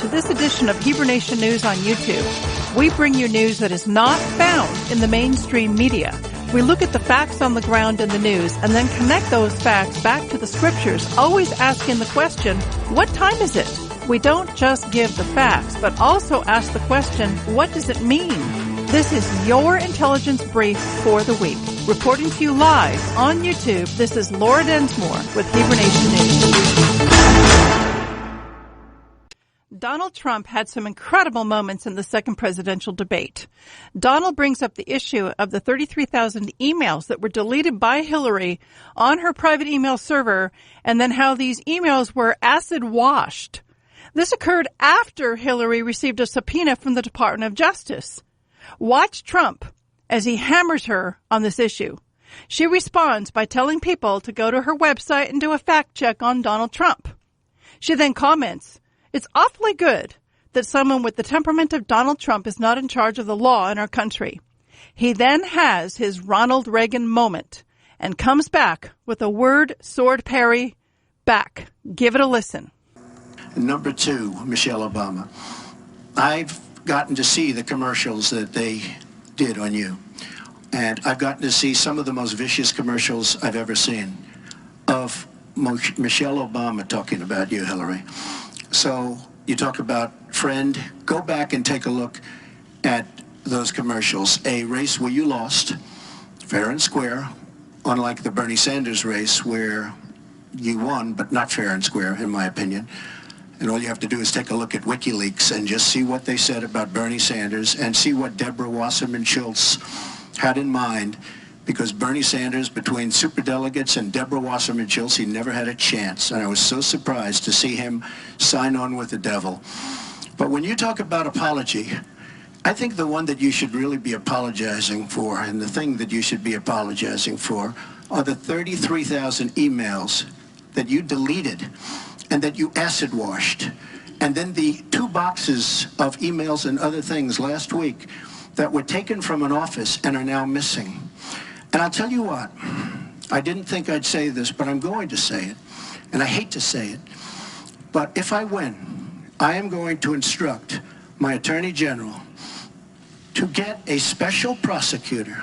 to this edition of Hebrew Nation News on YouTube. We bring you news that is not found in the mainstream media. We look at the facts on the ground in the news and then connect those facts back to the scriptures, always asking the question, what time is it? We don't just give the facts, but also ask the question, what does it mean? This is your intelligence brief for the week. Reporting to you live on YouTube, this is Laura Densmore with Hebrew Nation News. Donald Trump had some incredible moments in the second presidential debate. Donald brings up the issue of the 33,000 emails that were deleted by Hillary on her private email server, and then how these emails were acid washed. This occurred after Hillary received a subpoena from the Department of Justice. Watch Trump as he hammers her on this issue. She responds by telling people to go to her website and do a fact check on Donald Trump. She then comments, "It's awfully good that someone with the temperament of Donald Trump is not in charge of the law in our country." He then has his Ronald Reagan moment and comes back with a word sword parry back. Give it a listen. Number two, Michelle Obama. I've gotten to see the commercials that they did on you. And I've gotten to see some of the most vicious commercials I've ever seen of Michelle Obama talking about you, Hillary. So you talk about friend, go back and take a look at those commercials. A race where you lost, fair and square, unlike the Bernie Sanders race where you won, but not fair and square, in my opinion. And all you have to do is take a look at WikiLeaks and just see what they said about Bernie Sanders and see what Deborah Wasserman Schultz had in mind, because Bernie Sanders, between superdelegates and Deborah Wasserman Schultz, he never had a chance. And I was so surprised to see him sign on with the devil. But when you talk about apology, I think the one that you should really be apologizing for, and the thing that you should be apologizing for, are the 33,000 emails that you deleted and that you acid washed. And then the 2 boxes of emails and other things last week that were taken from an office and are now missing. And I'll tell you what, I didn't think I'd say this, but I'm going to say it. And I hate to say it. But if I win, I am going to instruct my Attorney General to get a special prosecutor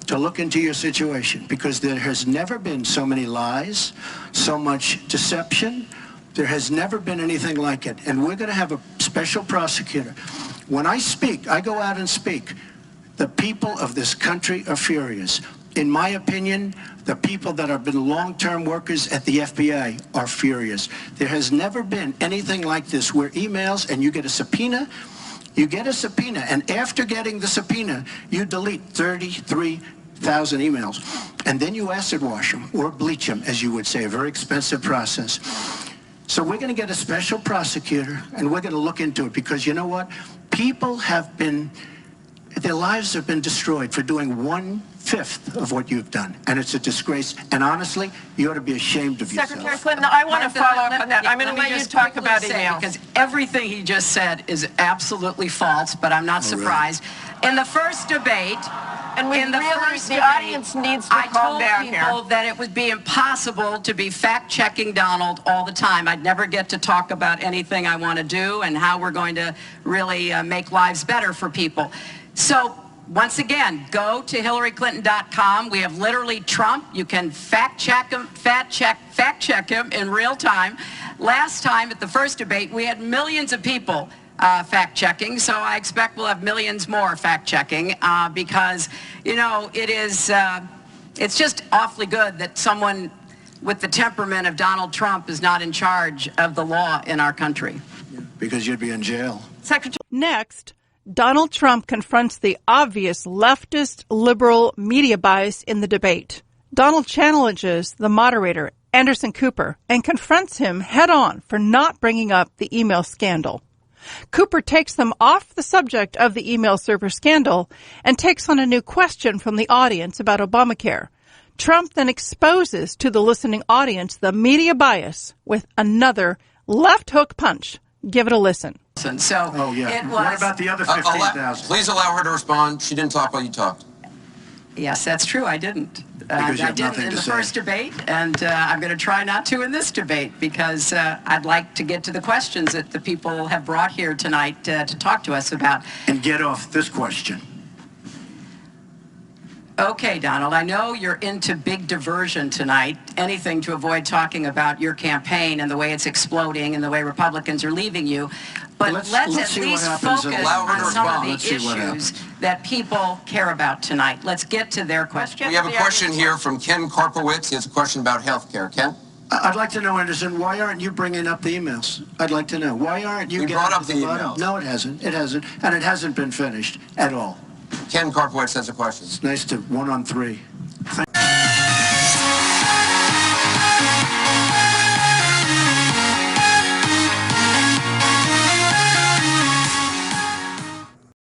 to look into your situation, because there has never been so many lies, so much deception. There has never been anything like it. And we're going to have a special prosecutor. When I speak, I go out and speak. The people of this country are furious. In my opinion, the people that have been long-term workers at the FBI are furious. There has never been anything like this, where emails and you get a subpoena, and after getting the subpoena, you delete 33,000 emails. And then you acid wash them, or bleach them, as you would say, a very expensive process. So we're going to get a special prosecutor, and we're going to look into it, because you know what? People have been, their lives have been destroyed for doing 1/5 of what you've done. And it's a disgrace. And honestly, you ought to be ashamed of yourself. Secretary Clinton, I want to follow up on that. I'm going to let you talk about emails. Because everything he just said is absolutely false, but I'm not surprised. Really? In the first debate, the audience needs to calm down here. I told people that it would be impossible to be fact-checking Donald all the time. I'd never get to talk about anything I want to do and how we're going to really make lives better for people. So, once again, go to HillaryClinton.com. We have literally Trump. You can fact check him in real time. Last time at the first debate, we had millions of people fact-checking, so I expect we'll have millions more fact-checking because, you know, it's just awfully good that someone with the temperament of Donald Trump is not in charge of the law in our country. Because you'd be in jail. Next, Donald Trump confronts the obvious leftist liberal media bias in the debate. Donald challenges the moderator, Anderson Cooper, and confronts him head-on for not bringing up the email scandal. Cooper takes them off the subject of the email server scandal and takes on a new question from the audience about Obamacare. Trump then exposes to the listening audience the media bias with another left hook punch. Give it a listen. So it was, what about the other 15,000? Please allow her to respond. She didn't talk while you talked. Yes, that's true. I didn't. Because you I have didn't nothing in to the say. first debate, and I'm going to try not to in this debate because I'd like to get to the questions that the people have brought here tonight to talk to us about. And get off this question. Okay, Donald, I know you're into big diversion tonight, anything to avoid talking about your campaign and the way it's exploding and the way Republicans are leaving you. But let's at see what least happens. focus Allow her to on some of respond. the Let's see what issues happens. that people care about tonight. Let's get to their questions. We have a question here from Ken Karpowitz. He has a question about health care. Ken? I'd like to know, Anderson, why aren't you bringing up the emails? I'd like to know. Why aren't you We getting brought up to the bottom? emails. No, it hasn't. It hasn't. And it hasn't been finished at all. Ken Karpowitz has a question. It's nice to 1 on 3.